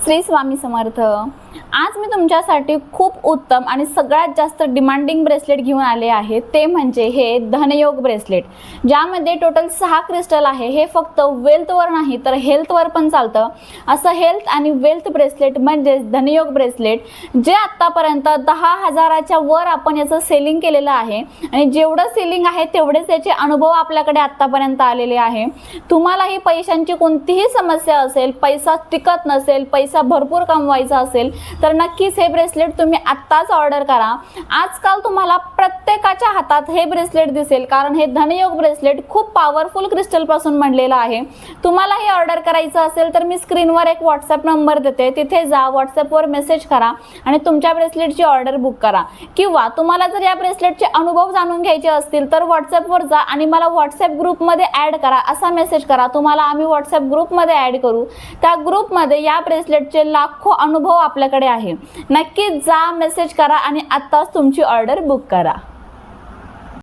श्री स्वामी समर्थ। आज मी तुमच्यासाठी खूप उत्तम आणि सगळ्यात जास्त डिमांडिंग ब्रेसलेट घेऊन आले आहे, ते म्हणजे हे धनयोग ब्रेसलेट, ज्यामध्ये टोटल 6 क्रिस्टल आहे। हे फक्त वेल्थवर नाही तर हेल्थवर पण चालतं। असं हेल्थ आणि वेल्थ ब्रेसलेट म्हणजे धनयोग ब्रेसलेट, जे आत्तापर्यंत 10,000च्या वर आपण याचं सेलिंग केलेलं आहे आणि जेवढं सेलिंग आहे तेवढेच याचे अनुभव आपल्याकडे आत्तापर्यंत आलेले आहे। तुम्हालाही पैशांची कोणतीही समस्या असेल, पैसा टिकत नसेल, पैसा भरपूर कमवायचा असेल तर नक्कीच हे ब्रेसलेट तुम्ही आत्ताच ऑर्डर करा। आजकाल तुम्हाला प्रत्येकाच्या हातात हे ब्रेसलेट दिसेल, कारण हे धनयोग ब्रेसलेट खूप पॉवरफुल क्रिस्टल पासून बनलेलं आहे। तुम्हाला हे ऑर्डर करायचं असेल तर मी स्क्रीनवर एक व्हॉट्सअप नंबर देते, तिथे जा, व्हॉट्सअपवर मेसेज करा आणि तुमच्या ब्रेसलेटची ऑर्डर बुक करा। किंवा तुम्हाला जर या ब्रेसलेटचे अनुभव जाणून घ्यायचे असतील तर व्हॉट्सअपवर जा आणि मला व्हॉट्सअप ग्रुपमध्ये ॲड करा, असा मेसेज करा। तुम्हाला आम्ही व्हॉट्सअप ग्रुपमध्ये ॲड करू। त्या ग्रुपमध्ये या ब्रेसलेटचे लाखो अनुभव आपल्याकडे आहे। नक्कीच जा, मेसेज करा आणि आत्ताच तुमची ऑर्डर बुक करा।